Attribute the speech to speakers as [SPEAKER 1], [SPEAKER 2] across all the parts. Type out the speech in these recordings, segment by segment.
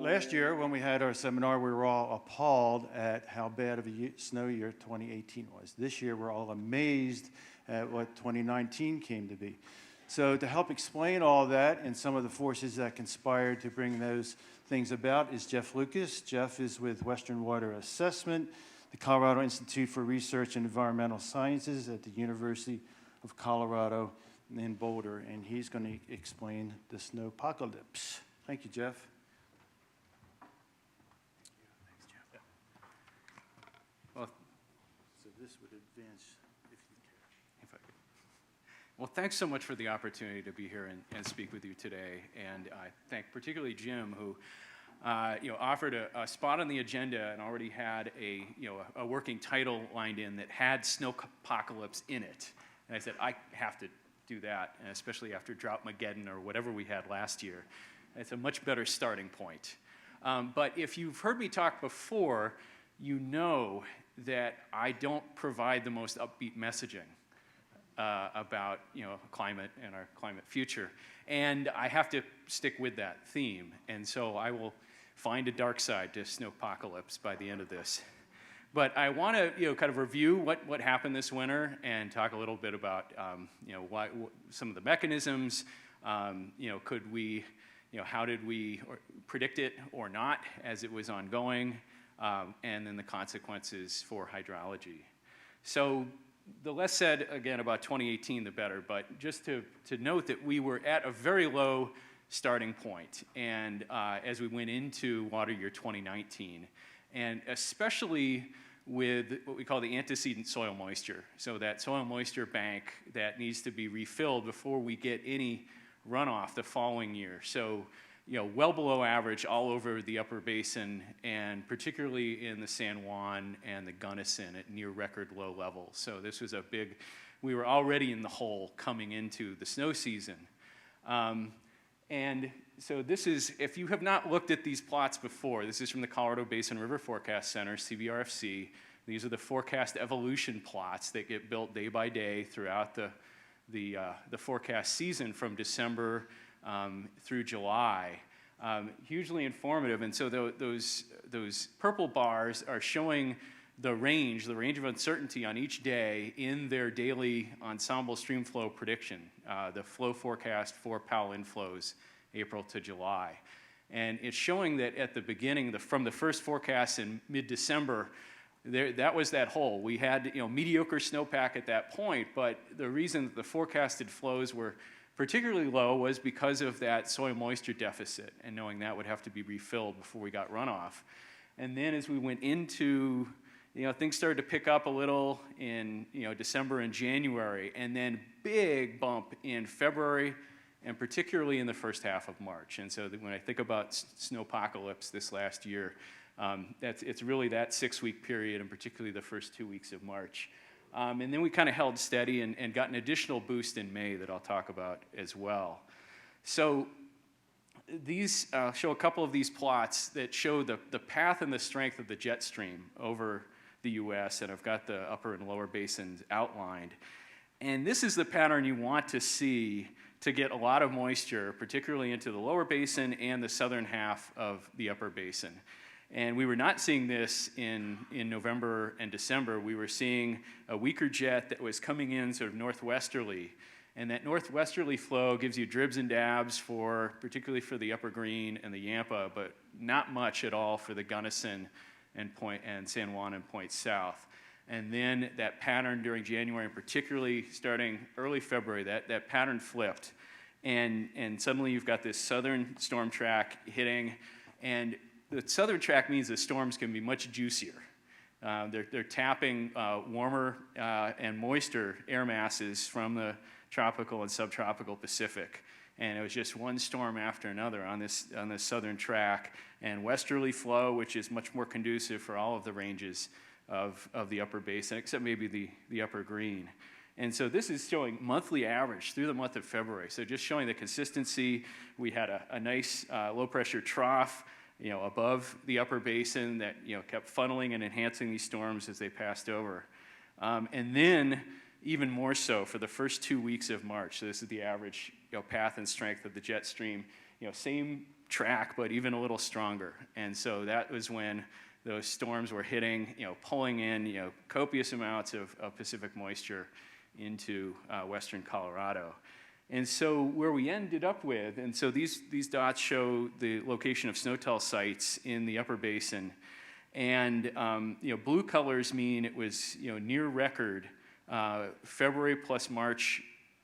[SPEAKER 1] Last year, when we had our seminar, we were all appalled at how bad of a snow year 2018 was. This year, we're all amazed at what 2019 came to be. So to help explain all that and some of the forces that conspired to bring those things about is Jeff Lukas. Jeff is with Western Water Assessment, the Colorado Institute for Research and Environmental Sciences at the University of Colorado in Boulder, and he's going to explain the Snow-Pocalypse. Thank you, Jeff.
[SPEAKER 2] Thanks, Jeff. Well,
[SPEAKER 1] so this would advance if you care.
[SPEAKER 2] If I could. Well, thanks so much for the opportunity to be here and speak with you today, and I thank particularly Jim, who offered a spot on the agenda and already had a working title lined in that had Snowpocalypse in it. And I said, I have to do that, and especially after Drought Mageddon or whatever we had last year. It's a much better starting point. But if you've heard me talk before, you know that I don't provide the most upbeat messaging about climate and our climate future. And I have to stick with that theme. And so I will find a dark side to Snowpocalypse by the end of this. But I want to kind of review what happened this winter and talk a little bit about some of the mechanisms. Could we, how did we predict it or not as it was ongoing, and then the consequences for hydrology. So the less said again about 2018, the better. But just to note that we were at a very low starting point, and as we went into water year 2019, and especially with what we call the antecedent soil moisture. So that soil moisture bank that needs to be refilled before we get any runoff the following year. So, well below average all over the upper basin, and particularly in the San Juan and the Gunnison at near record low levels. So this was we were already in the hole coming into the snow season. And so this is, if you have not looked at these plots before, this is from the Colorado Basin River Forecast Center, CBRFC. These are the forecast evolution plots that get built day by day throughout the forecast season from December through July. Hugely informative, and so those purple bars are showing the range of uncertainty on each day in their daily ensemble streamflow prediction, the flow forecast for Powell inflows, April to July. And it's showing that at the beginning, from the first forecast in mid-December, that was that hole. We had mediocre snowpack at that point, but the reason that the forecasted flows were particularly low was because of that soil moisture deficit, and knowing that would have to be refilled before we got runoff. And then as we went into, things started to pick up a little in December and January, and then big bump in February, and particularly in the first half of March. And so when I think about Snowpocalypse this last year, it's really that 6-week period, and particularly the first 2 weeks of March. And then we kind of held steady and got an additional boost in May that I'll talk about as well. So these show a couple of these plots that show the path and the strength of the Jetstream over the U.S., and I've got the upper and lower basins outlined. And this is the pattern you want to see to get a lot of moisture, particularly into the lower basin and the southern half of the upper basin. And we were not seeing this in November and December. We were seeing a weaker jet that was coming in sort of northwesterly. And that northwesterly flow gives you dribs and dabs particularly for the Upper Green and the Yampa, but not much at all for the Gunnison and San Juan and Point South. And then that pattern during January, and particularly starting early February, that pattern flipped. And suddenly you've got this southern storm track hitting, and the southern track means the storms can be much juicier. They're tapping warmer and moister air masses from the tropical and subtropical Pacific. And it was just one storm after another on this southern track, and westerly flow, which is much more conducive for all of the ranges of the upper basin, except maybe the Upper Green. And so this is showing monthly average through the month of February. So just showing the consistency. We had a nice low pressure trough above the upper basin that kept funneling and enhancing these storms as they passed over. And then even more so for the first 2 weeks of March. So this is the average path and strength of the Jetstream. Same track, but even a little stronger. And so that was when those storms were hitting, pulling in copious amounts of Pacific moisture into western Colorado. And so where we ended up with, and so these dots show the location of SNOTEL sites in the upper basin. And blue colors mean it was near record February plus March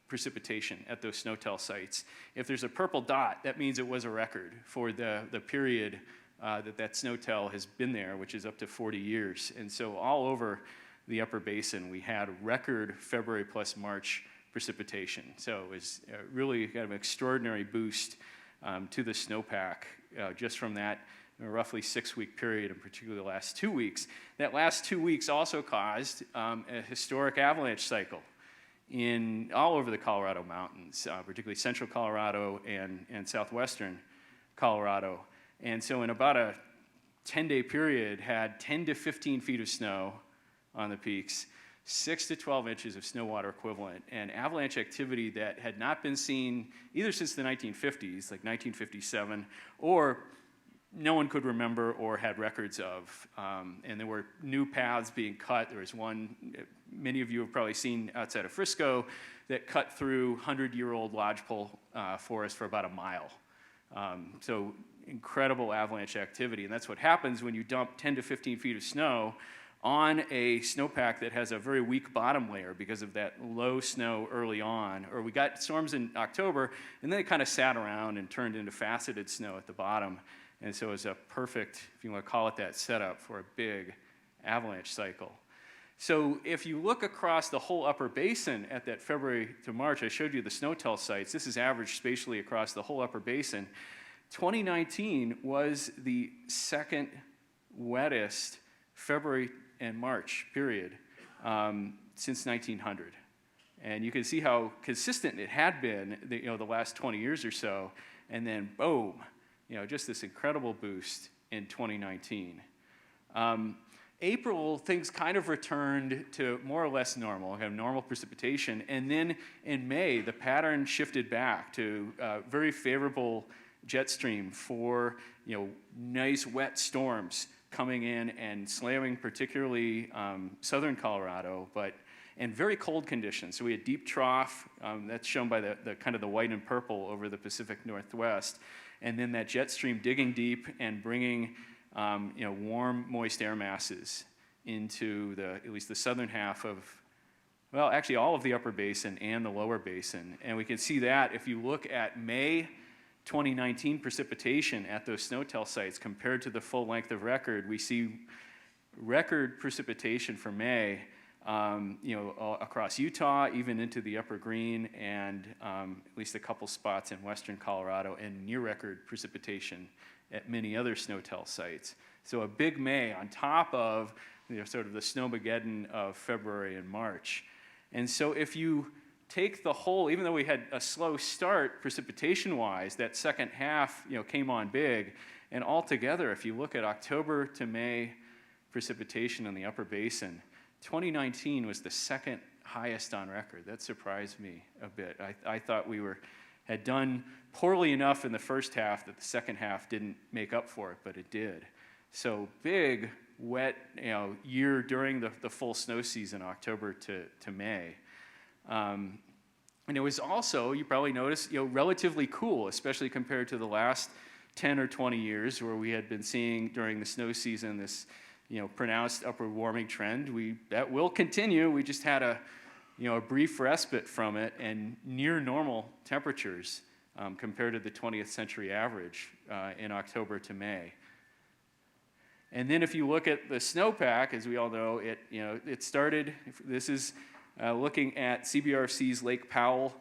[SPEAKER 2] precipitation at those SNOTEL sites. If there's a purple dot, that means it was a record for the period that SNOTEL has been there, which is up to 40 years. And so all over the upper basin, we had record February plus March precipitation. So it was really kind of an extraordinary boost to the snowpack just from that roughly 6-week period, and particularly the last 2 weeks. That last 2 weeks also caused a historic avalanche cycle in all over the Colorado mountains, particularly central Colorado and southwestern Colorado. And so in about a 10-day period, had 10 to 15 feet of snow on the peaks, 6 to 12 inches of snow water equivalent, and avalanche activity that had not been seen either since the 1950s, like 1957, or no one could remember or had records of. And there were new paths being cut. There was one many of you have probably seen outside of Frisco that cut through 100-year-old lodgepole forest for about a mile. So incredible avalanche activity, and that's what happens when you dump 10 to 15 feet of snow on a snowpack that has a very weak bottom layer because of that low snow early on. Or we got storms in October, and then it kind of sat around and turned into faceted snow at the bottom. And so it was a perfect, if you want to call it that, setup for a big avalanche cycle. So if you look across the whole upper basin at that February to March, I showed you the SNOTEL sites. This is averaged spatially across the whole upper basin. 2019 was the second wettest February and March period since 1900. And you can see how consistent it had been the last 20 years or so. And then boom, just this incredible boost in 2019. April, things kind of returned to more or less normal, kind of normal precipitation. And then in May, the pattern shifted back to very favorable Jetstream for nice wet storms coming in and slamming particularly southern Colorado, and very cold conditions. So we had deep trough, that's shown by the kind of the white and purple over the Pacific Northwest, and then that Jetstream digging deep and bringing warm, moist air masses into at least the southern half of, well, actually all of the upper basin and the lower basin. And we can see that if you look at May 2019 precipitation at those SNOTEL sites compared to the full length of record, we see record precipitation for May, across Utah, even into the upper green, and at least a couple spots in western Colorado, and near record precipitation at many other SNOTEL sites. So a big May on top of sort of the snowmageddon of February and March. And so if you take the whole, even though we had a slow start precipitation-wise, that second half came on big, and altogether, if you look at October to May precipitation in the upper basin, 2019 was the second highest on record. That surprised me a bit. I thought we had done poorly enough in the first half that the second half didn't make up for it, but it did. So big, wet year during the full snow season, October to May. And it was also, you probably noticed, relatively cool, especially compared to the last 10 or 20 years where we had been seeing during the snow season this pronounced upward warming trend. That will continue. We just had a brief respite from it and near normal temperatures compared to the 20th century average in October to May. And then if you look at the snowpack, as we all know, it started, this is looking at CBRC's Lake Powell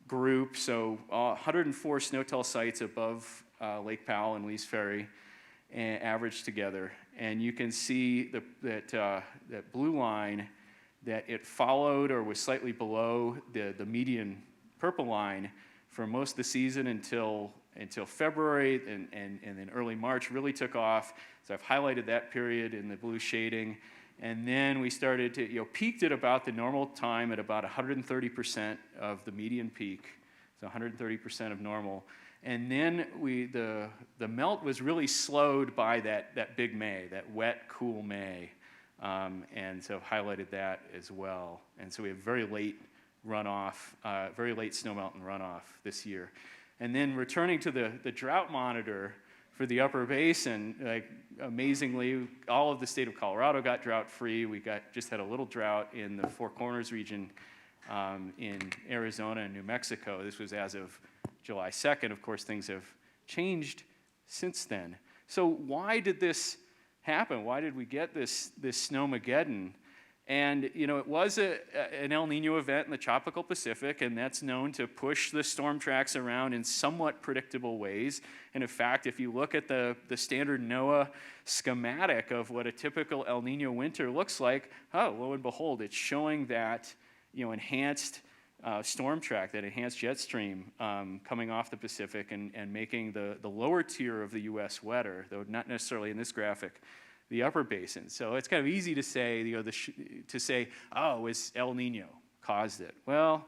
[SPEAKER 2] group, so 104 SNOTEL sites above Lake Powell and Lee's Ferry averaged together. And you can see that blue line, that it followed or was slightly below the median purple line for most of the season until February, and then early March really took off. So I've highlighted that period in the blue shading. And then we started to, peaked at about the normal time at about 130% of the median peak, so 130% of normal. And then the melt was really slowed by that big May, that wet, cool May. And so highlighted that as well. And so we have very late runoff, very late snowmelt and runoff this year. And then returning to the Drought Monitor for the Upper Basin, like amazingly, all of the state of Colorado got drought-free. We just had a little drought in the Four Corners region in Arizona and New Mexico. This was as of July 2nd. Of course, things have changed since then. So why did this happen? Why did we get this snowmageddon? And it was an El Nino event in the tropical Pacific, and that's known to push the storm tracks around in somewhat predictable ways. And in fact, if you look at the standard NOAA schematic of what a typical El Nino winter looks like, lo and behold, it's showing that enhanced storm track, that enhanced jet stream coming off the Pacific and making the lower tier of the U.S. wetter, though not necessarily in this graphic, the upper basin. So it's kind of easy to say, it's El Nino caused it. Well,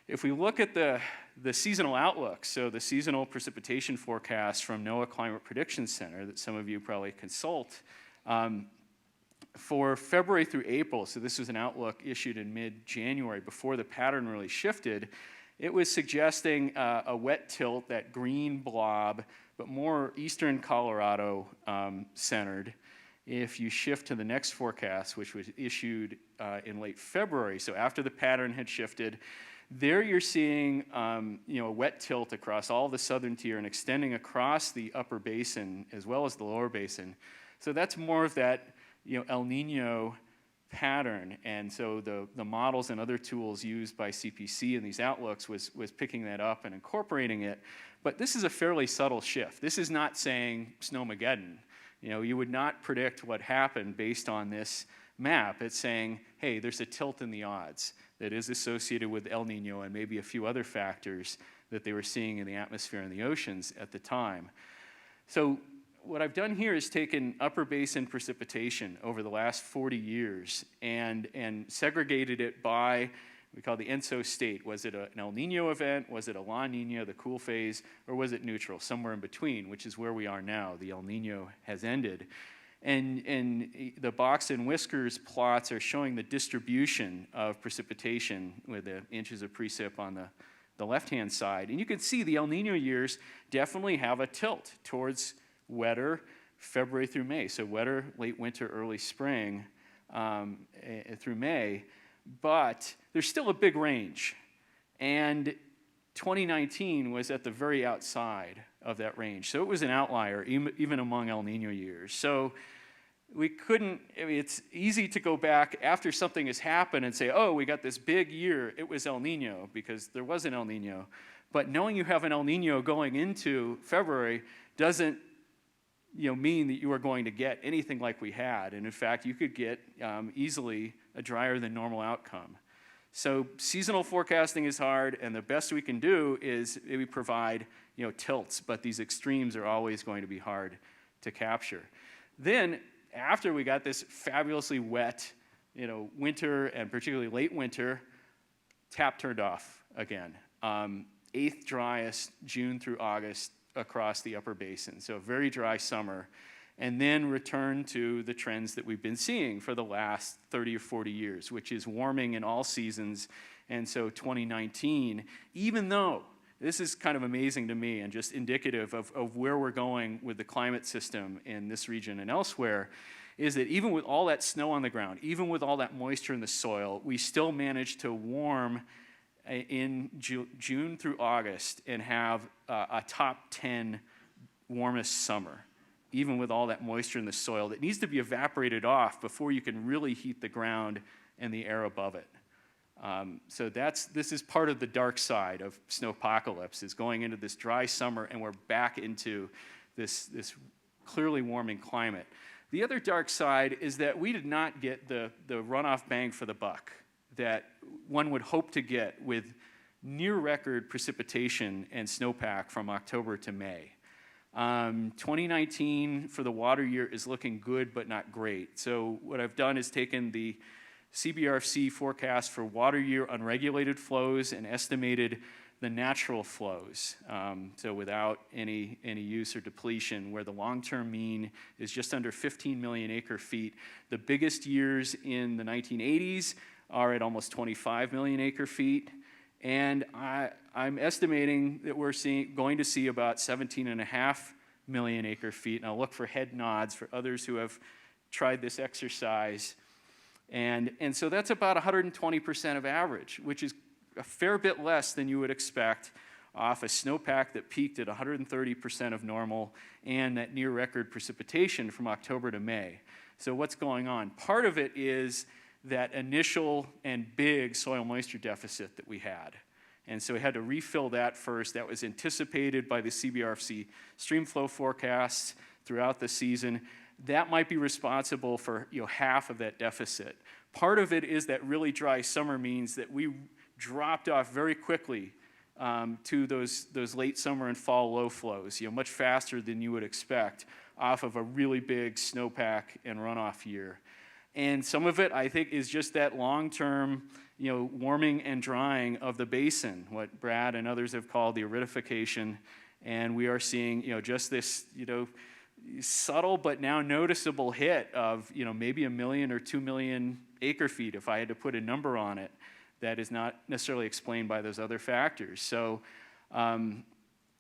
[SPEAKER 2] if we look at the seasonal outlook, so the seasonal precipitation forecast from NOAA Climate Prediction Center that some of you probably consult, for February through April, so this was an outlook issued in mid-January before the pattern really shifted, it was suggesting a wet tilt, that green blob, but more eastern Colorado centered. If you shift to the next forecast, which was issued in late February, so after the pattern had shifted, there you're seeing a wet tilt across all the southern tier and extending across the upper basin as well as the lower basin. So that's more of that El Nino pattern, and so the models and other tools used by CPC in these outlooks was picking that up and incorporating it. But this is a fairly subtle shift. This is not saying snowmageddon. You would not predict what happened based on this map. It's saying, hey, there's a tilt in the odds that is associated with El Nino and maybe a few other factors that they were seeing in the atmosphere and the oceans at the time. So what I've done here is taken upper basin precipitation over the last 40 years and segregated it by, we call the ENSO state. Was it an El Nino event? Was it a La Nina, the cool phase? Or was it neutral, somewhere in between, which is where we are now. The El Nino has ended. And the box and whiskers plots are showing the distribution of precipitation with the inches of precip on the left-hand side. And you can see the El Nino years definitely have a tilt towards wetter February through May. So wetter, late winter, early spring through May. But there's still a big range. And 2019 was at the very outside of that range. So it was an outlier, even among El Nino years. So we couldn't, it's easy to go back after something has happened and say, we got this big year, it was El Nino, because there was an El Nino. But knowing you have an El Nino going into February doesn't mean that you are going to get anything like we had. And in fact, you could get easily a drier than normal outcome. So seasonal forecasting is hard, and the best we can do is maybe provide tilts, but these extremes are always going to be hard to capture. Then, after we got this fabulously wet winter, and particularly late winter, tap turned off again. 8th driest June through August across the upper basin, so a very dry summer, and then return to the trends that we've been seeing for the last 30 or 40 years, which is warming in all seasons. And so 2019, even though this is kind of amazing to me and just indicative of where we're going with the climate system in this region and elsewhere, is that even with all that snow on the ground, even with all that moisture in the soil, we still managed to warm in June through August and have a top 10 warmest summer, even with all that moisture in the soil that needs to be evaporated off before you can really heat the ground and the air above it. So this is part of the dark side of Snowpocalypse, is going into this dry summer and we're back into this clearly warming climate. The other dark side is that we did not get the runoff bang for the buck that one would hope to get with near record precipitation and snowpack from October to May. 2019 for the water year is looking good, but not great. So what I've done is taken the CBRC forecast for water year unregulated flows and estimated the natural flows, so without any use or depletion, where the long-term mean is just under 15 million acre feet. The biggest years in the 1980s are at almost 25 million acre feet, and I'm estimating that we're going to see about 17.5 million acre feet, and I'll look for head nods for others who have tried this exercise. And so that's about 120% of average, which is a fair bit less than you would expect off a snowpack that peaked at 130% of normal and that near record precipitation from October to May. So what's going on? Part of it is that initial and big soil moisture deficit that we had. And so we had to refill that first. That was anticipated by the CBRC streamflow forecasts throughout the season. That might be responsible for half of that deficit. Part of it is that really dry summer means that we dropped off very quickly to those late summer and fall low flows, much faster than you would expect off of a really big snowpack and runoff year. And some of it, I think, is just that long-term, warming and drying of the basin, what Brad and others have called the aridification. And we are seeing, just this, subtle but now noticeable hit of, maybe 1 million or 2 million acre feet, if I had to put a number on it, that is not necessarily explained by those other factors. So, and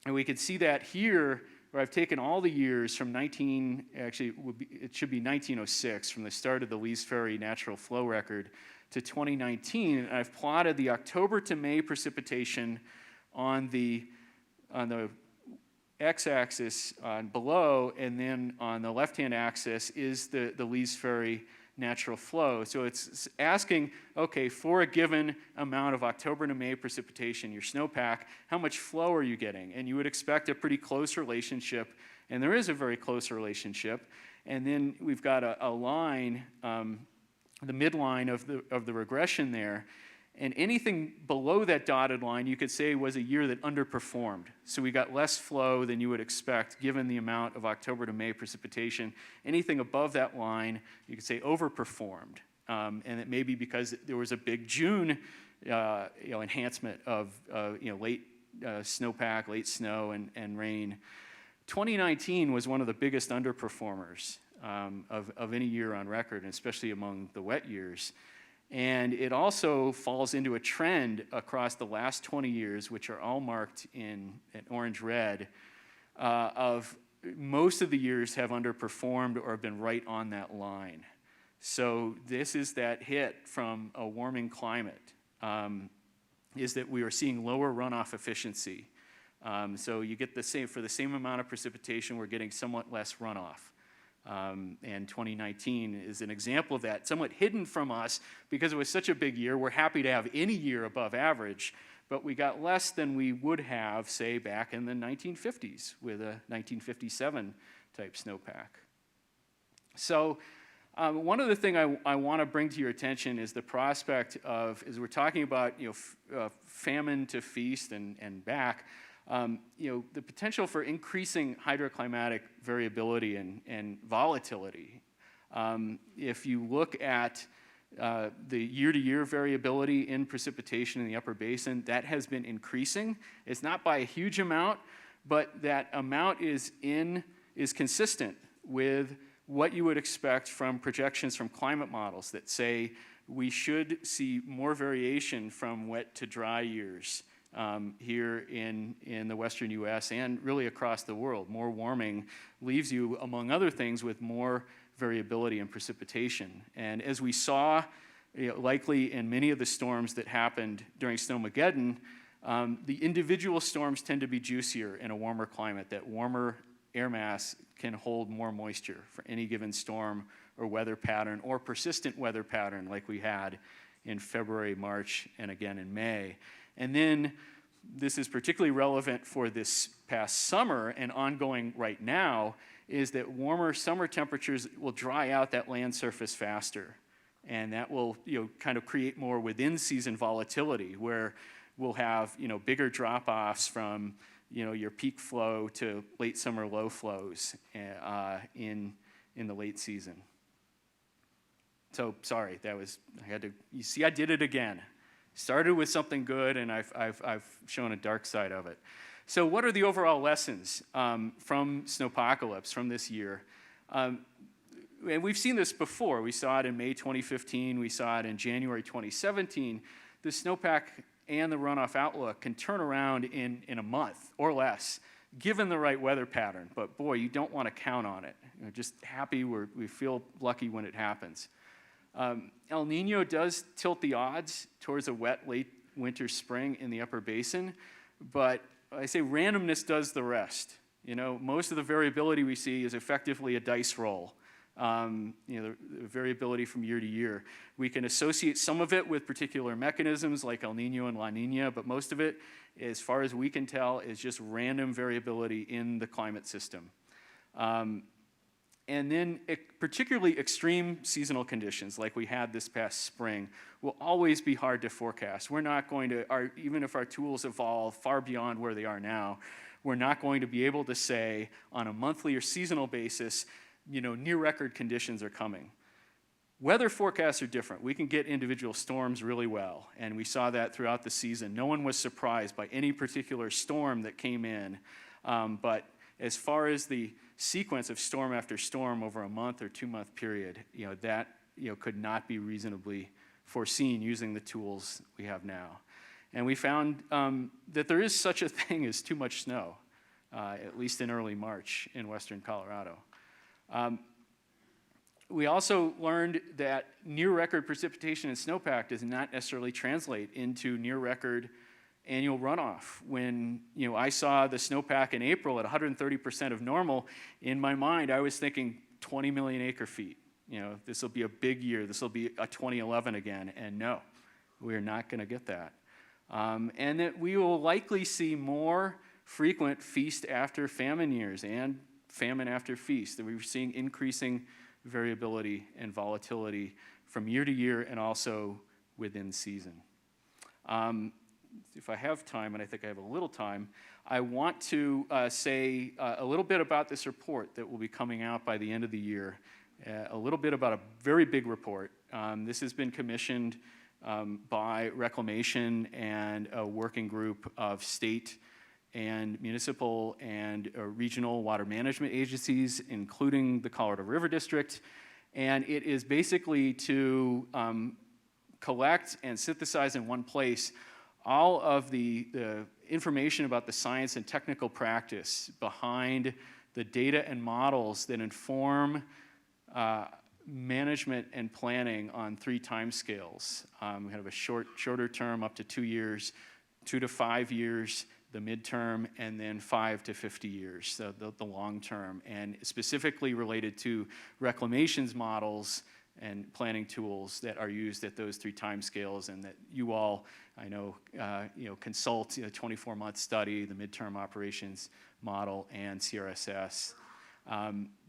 [SPEAKER 2] we could see that here, where I've taken all the years from it should be 1906, from the start of the Lees Ferry natural flow record to 2019, and I've plotted the October to May precipitation on the x-axis below, and then on the left-hand axis is the Lees Ferry natural flow. So it's asking, okay, for a given amount of October to May precipitation, your snowpack, how much flow are you getting? And you would expect a pretty close relationship, and there is a very close relationship. And then we've got a line, the midline of the regression there, and anything below that dotted line, you could say, was a year that underperformed. So we got less flow than you would expect given the amount of October to May precipitation. Anything above that line, you could say overperformed. And it may be because there was a big June enhancement of late snowpack, late snow and rain. 2019 was one of the biggest underperformers of any year on record, and especially among the wet years. And it also falls into a trend across the last 20 years, which are all marked in orange-red, of most of the years have underperformed or have been right on that line. So this is that hit from a warming climate, is that we are seeing lower runoff efficiency. So you get for the same amount of precipitation, we're getting somewhat less runoff. And 2019 is an example of that, somewhat hidden from us because it was such a big year. We're happy to have any year above average, but we got less than we would have, say, back in the 1950s with a 1957 type snowpack. So one other thing I want to bring to your attention is the prospect of, as we're talking about famine to feast and back, the potential for increasing hydroclimatic variability and volatility. If you look at the year-to-year variability in precipitation in the upper basin, that has been increasing. It's not by a huge amount, but that amount is consistent with what you would expect from projections from climate models that say we should see more variation from wet to dry years. Here in the western U.S. and really across the world. More warming leaves you, among other things, with more variability in precipitation. And as we saw, likely in many of the storms that happened during Snowmageddon, the individual storms tend to be juicier in a warmer climate. That warmer air mass can hold more moisture for any given storm or weather pattern or persistent weather pattern like we had in February, March, and again in May. And then this is particularly relevant for this past summer and ongoing right now, is that warmer summer temperatures will dry out that land surface faster. And that will kind of create more within season volatility where we'll have bigger drop-offs from your peak flow to late summer low flows in the late season. So sorry, you see, I did it again. Started with something good, and I've shown a dark side of it. So what are the overall lessons from Snowpocalypse from this year? And we've seen this before. We saw it in May 2015. We saw it in January 2017. The snowpack and the runoff outlook can turn around in a month or less, given the right weather pattern. But boy, you don't want to count on it. Just happy we feel lucky when it happens. El Nino does tilt the odds towards a wet late winter spring in the upper basin, but I say randomness does the rest. Most of the variability we see is effectively a dice roll. The variability from year to year. We can associate some of it with particular mechanisms like El Nino and La Nina, but most of it, as far as we can tell, is just random variability in the climate system. And then particularly extreme seasonal conditions like we had this past spring will always be hard to forecast. We're not going to, even if our tools evolve far beyond where they are now, we're not going to be able to say on a monthly or seasonal basis, near record conditions are coming. Weather forecasts are different. We can get individual storms really well, and we saw that throughout the season. No one was surprised by any particular storm that came in, but as far as the sequence of storm after storm over a month or 2 month period, that could not be reasonably foreseen using the tools we have now. And we found that there is such a thing as too much snow, at least in early March in western Colorado. We also learned that near record precipitation in snowpack does not necessarily translate into near record annual runoff. When I saw the snowpack in April at 130% of normal, in my mind I was thinking 20 million acre feet. This will be a big year. This will be a 2011 again, and no, we are not going to get that. And that we will likely see more frequent feast after famine years and famine after feast. That we're seeing increasing variability and volatility from year to year and also within season. If I have time, and I think I have a little time, I want to say a little bit about this report that will be coming out by the end of the year. A little bit about a very big report. This has been commissioned by Reclamation and a working group of state and municipal and regional water management agencies, including the Colorado River District. And it is basically to collect and synthesize in one place all of the information about the science and technical practice behind the data and models that inform management and planning on 3 time scales. We have a shorter term up to 2 years, 2 to 5 years, the midterm, and then 5 to 50 years, so the long term, and specifically related to Reclamation's models and planning tools that are used at those 3 time scales, and that you all, I know, consult, 24-month study, the midterm operations model, and CRSS.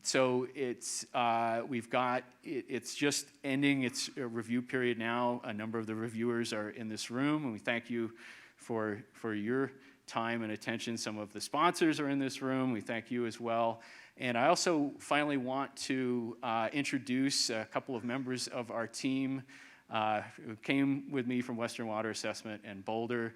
[SPEAKER 2] So it's it's just ending its review period now. A number of the reviewers are in this room, and we thank you for your time and attention. Some of the sponsors are in this room. We thank you as well. And I also finally want to introduce a couple of members of our team who came with me from Western Water Assessment and Boulder.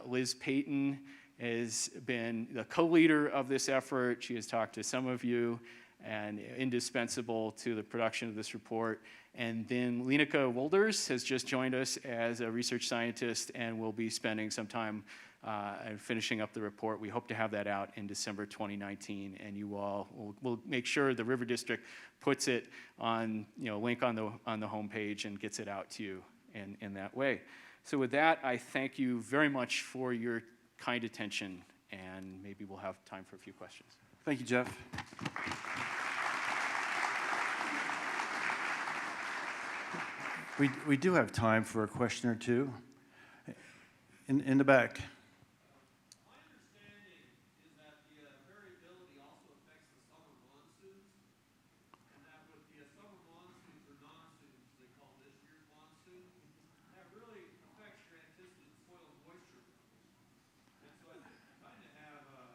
[SPEAKER 2] Liz Payton has been the co-leader of this effort. She has talked to some of you and indispensable to the production of this report. And then Lenica Wolders has just joined us as a research scientist and will be spending some time and finishing up the report. We hope to have that out in December 2019, and you all will make sure the River District puts it on, link on the homepage and gets it out to you in that way. So with that, I thank you very much for your kind attention, and maybe we'll have time for a few questions.
[SPEAKER 1] Thank you, Jeff. We do have time for a question or two. In the back.
[SPEAKER 3] My understanding is that the variability also affects the summer monsoons, and that with the summer monsoons or non-monsoons, they call this year's monsoon, that really affects your anticipated soil moisture levels. And so I kind of have a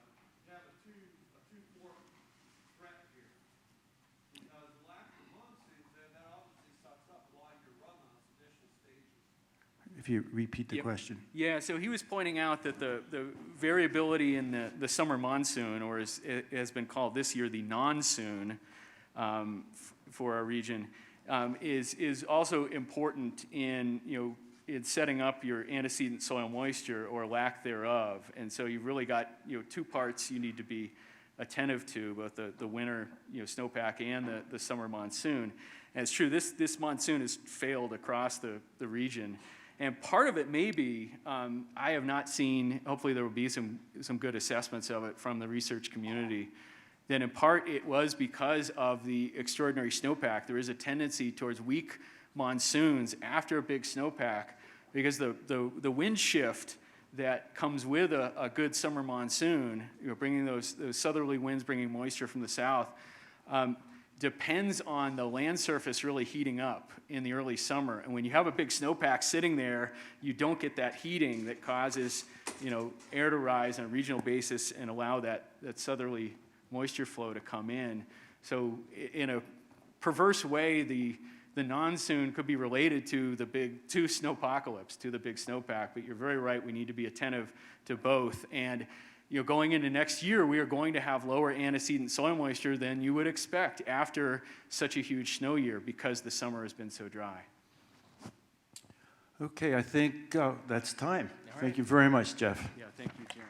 [SPEAKER 1] if you repeat the
[SPEAKER 2] Yep.
[SPEAKER 1] question.
[SPEAKER 2] Yeah, so he was pointing out that the variability in the summer monsoon, or as it has been called this year, the non-soon for our region, is also important in, in setting up your antecedent soil moisture or lack thereof. And so you've really got, two parts you need to be attentive to, both the winter, snowpack and the summer monsoon. And it's true, this monsoon has failed across the region. And part of it may be, I have not seen, hopefully there will be some good assessments of it from the research community, that in part it was because of the extraordinary snowpack. There is a tendency towards weak monsoons after a big snowpack, because the wind shift that comes with a good summer monsoon, bringing those southerly winds, bringing moisture from the south, depends on the land surface really heating up in the early summer. And when you have a big snowpack sitting there, you don't get that heating that causes, air to rise on a regional basis and allow that southerly moisture flow to come in. So in a perverse way, the non-soon could be related to to Snow-Pocalypse, to the big snowpack. But you're very right, we need to be attentive to both. And going into next year, we are going to have lower antecedent soil moisture than you would expect after such a huge snow year, because the summer has been so dry.
[SPEAKER 1] Okay, I think that's time.
[SPEAKER 2] All right.
[SPEAKER 1] Thank you very much, Jeff.
[SPEAKER 2] Yeah, thank you, Jim.